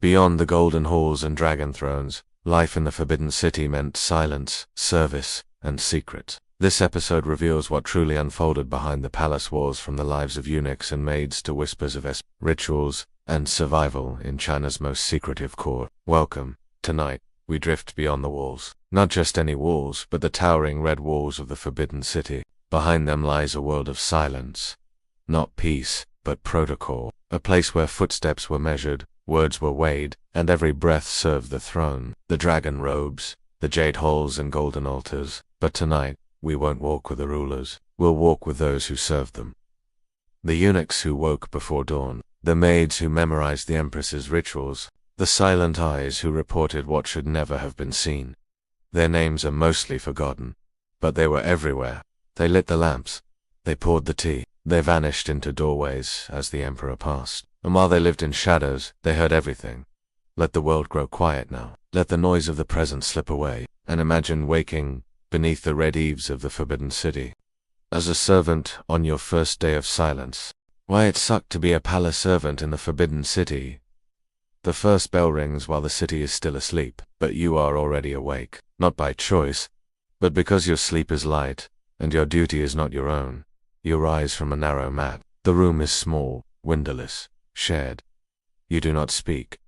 Beyond the golden halls and dragon thrones, life in the Forbidden City meant silence, service, and secret. This episode reveals what truly unfolded behind the palace walls, from the lives of eunuchs and maids to whispers of rituals and survival in China's most secretive core. Welcome. Tonight, we drift beyond the walls. Not just any walls, but the towering red walls of the Forbidden City. Behind them lies a world of silence. Not peace, but protocol. A place where footsteps were measured, words were weighed, and every breath served the throne. The dragon robes, the jade halls and golden altars. But tonight, we won't walk with the rulers. We'll walk with those who served them. The eunuchs who woke before dawn. The maids who memorized the empress's rituals. The silent eyes who reported what should never have been seen. Their names are mostly forgotten, but they were everywhere. They lit the lamps. They poured the tea. They vanished into doorways as the emperor passed. And while they lived in shadows, they heard everything. Let the world grow quiet now. Let the noise of the present slip away, and imagine waking beneath the red eaves of the Forbidden City. As a servant on your first day of silence. Why, it sucked to be a palace servant in the Forbidden City. The first bell rings while the city is still asleep, but you are already awake, not by choice, but because your sleep is light, and your duty is not your own. You rise from a narrow mat. The room is small, windowless, shared. You do not speak.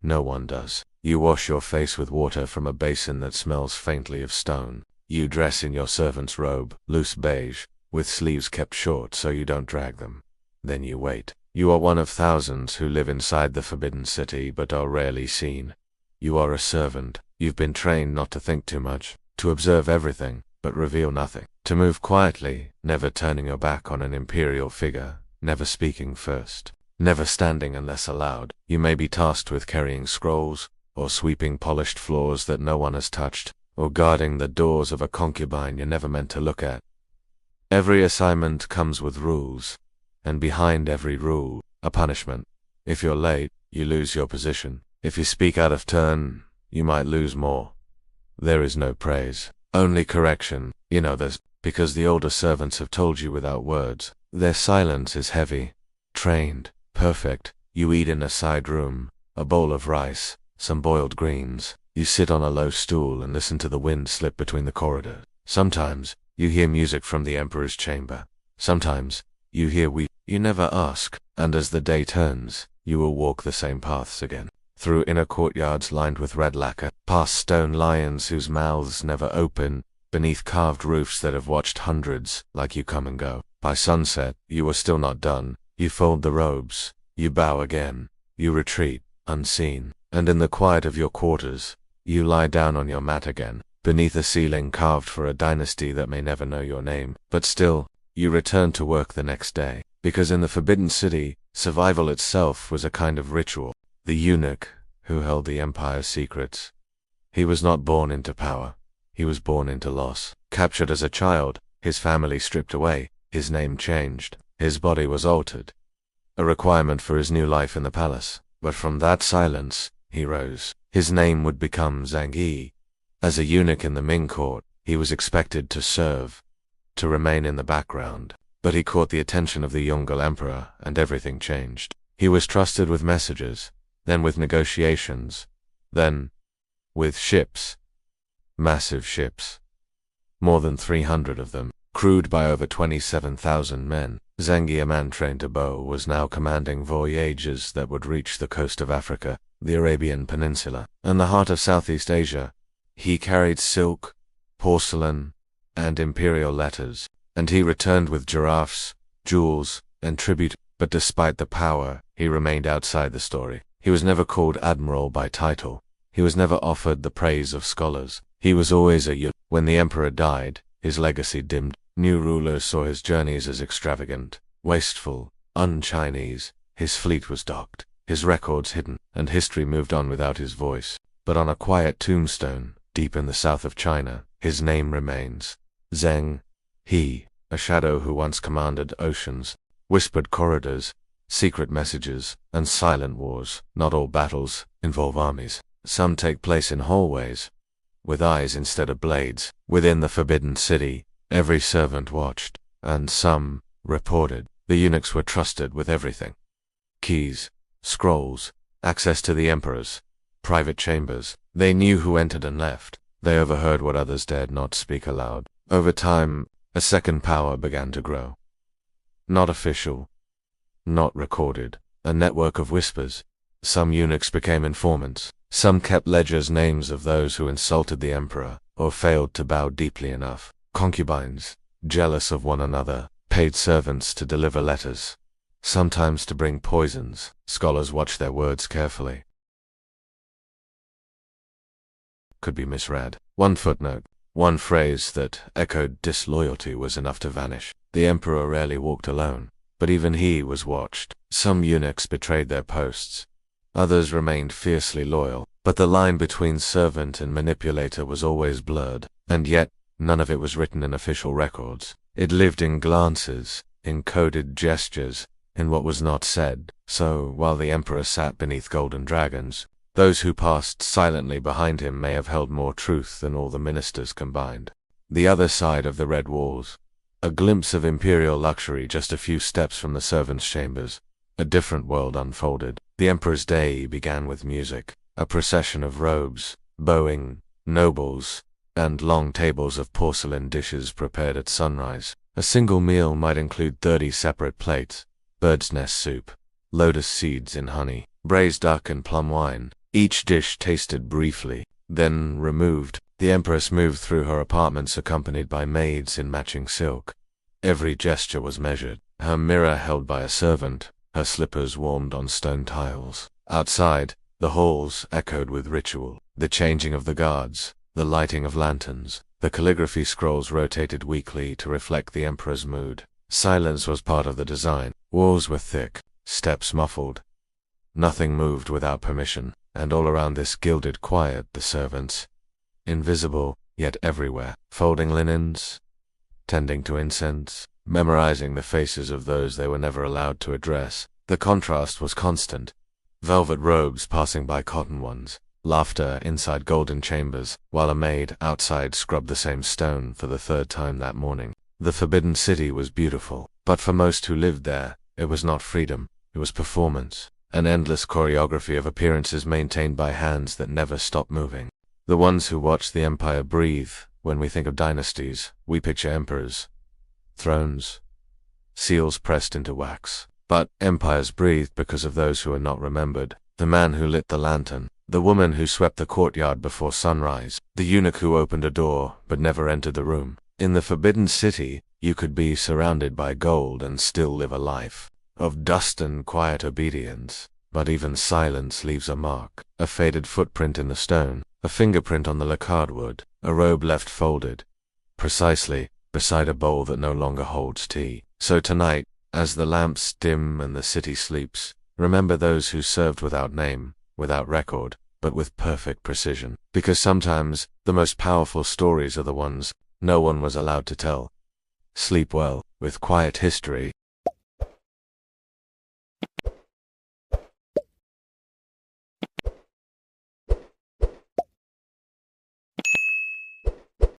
No one does. You wash your face with water from a basin that smells faintly of stone. You dress in your servant's robe, loose beige, with sleeves kept short so you don't drag them. Then you wait. You are one of thousands who live inside the Forbidden City but are rarely seen. You are a servant. You've been trained not to think too much, to observe everything, but reveal nothing. To move quietly, never turning your back on an imperial figure, never speaking first, never standing unless allowed. You may be tasked with carrying scrolls, or sweeping polished floors that no one has touched, or guarding the doors of a concubine you're never meant to look at. Every assignment comes with rules, and behind every rule, a punishment. If you're late, you lose your position. If you speak out of turn, you might lose more. There is no praise, only correction. You know this, because the older servants have told you without words. Their silence is heavy, trained, perfect. You eat in a side room, a bowl of rice, some boiled greens. You sit on a low stool and listen to the wind slip between the corridors. Sometimes, you hear music from the emperor's chamber. Sometimes, you hear you never ask, and as the day turns, you will walk the same paths again. Through inner courtyards lined with red lacquer, past stone lions whose mouths never open, beneath carved roofs that have watched hundreds like you come and go. By sunset, you are still not done. You fold the robes, you bow again, you retreat, unseen, and in the quiet of your quarters, you lie down on your mat again, beneath a ceiling carved for a dynasty that may never know your name. But still, you return to work the next day, because in the Forbidden City, survival itself was a kind of ritual. The eunuch, who held the empire's secrets. He was not born into power. He was born into loss. Captured as a child, his family stripped away, his name changed, his body was altered. A requirement for his new life in the palace. But from that silence, he rose. His name would become Zheng He. As a eunuch in the Ming court, he was expected to serve, to remain in the background. But he caught the attention of the Yongle emperor, and everything changed. He was trusted with messages, then with negotiations, then with ships. Massive ships. More than 300 of them, crewed by over 27,000 men. Zheng He, a man trained to bow, was now commanding voyages that would reach the coast of Africa, the Arabian Peninsula, and the heart of Southeast Asia. He carried silk, porcelain, and imperial letters, and he returned with giraffes, jewels, and tribute. But despite the power, he remained outside the story. He was never called admiral by title. He was never offered the praise of scholars. He was always a eunuch. When the emperor died, his legacy dimmed. New rulers saw his journeys as extravagant, wasteful, un-Chinese. His fleet was docked, his records hidden, and history moved on without his voice. But on a quiet tombstone, deep in the south of China, his name remains. Zheng He, a shadow who once commanded oceans, whispered corridors, secret messages, and silent wars. Not all battles involve armies. Some take place in hallways, with eyes instead of blades. Within the Forbidden City, every servant watched, and some reported. The eunuchs were trusted with everything. Keys, scrolls, access to the emperor's private chambers. They knew who entered and left. They overheard what others dared not speak aloud. Over time, a second power began to grow. Not official, not recorded, a network of whispers. Some eunuchs became informants. Some kept ledgers, names of those who insulted the emperor or failed to bow deeply enough. Concubines, jealous of one another, paid servants to deliver letters, sometimes to bring poisons. Scholars watched their words carefully. Could be misread. One footnote, one phrase that echoed disloyalty was enough to vanish. The emperor rarely walked alone, but even he was watched. Some eunuchs betrayed their posts. Others remained fiercely loyal, but the line between servant and manipulator was always blurred, and yet none of it was written in official records. It lived in glances, in coded gestures, in what was not said. So, while the emperor sat beneath golden dragons, those who passed silently behind him may have held more truth than all the ministers combined. The other side of the red walls. A glimpse of imperial luxury just a few steps from the servants' chambers. A different world unfolded. The emperor's day began with music, a procession of robes, bowing, nobles, and long tables of porcelain dishes prepared at sunrise. A single meal might include 30 separate plates, bird's nest soup, lotus seeds in honey, braised duck and plum wine. Each dish tasted briefly, then removed. The empress moved through her apartments accompanied by maids in matching silk. Every gesture was measured, her mirror held by a servant, her slippers warmed on stone tiles. Outside, the halls echoed with ritual, the changing of the guards, the lighting of lanterns. The calligraphy scrolls rotated weekly to reflect the emperor's mood. Silence was part of the design. Walls were thick, steps muffled. Nothing moved without permission, and all around this gilded quiet the servants, invisible, yet everywhere, folding linens, tending to incense, memorizing the faces of those they were never allowed to address. The contrast was constant. Velvet robes passing by cotton ones, laughter inside golden chambers, while a maid outside scrubbed the same stone for the third time that morning. The Forbidden City was beautiful, but for most who lived there, it was not freedom, it was performance, an endless choreography of appearances maintained by hands that never stopped moving. The ones who watched the empire breathe. When we think of dynasties, we picture emperors, thrones, seals pressed into wax. But empires breathed because of those who are not remembered. The man who lit the lantern, the woman who swept the courtyard before sunrise, the eunuch who opened a door but never entered the room. In the Forbidden City, you could be surrounded by gold and still live a life of dust and quiet obedience. But even silence leaves a mark, a faded footprint in the stone, a fingerprint on the lacquered wood, a robe left folded, precisely beside a bowl that no longer holds tea. So tonight, as the lamps dim and the city sleeps, remember those who served without name, without record, but with perfect precision. Because sometimes, the most powerful stories are the ones no one was allowed to tell. Sleep well, with quiet history.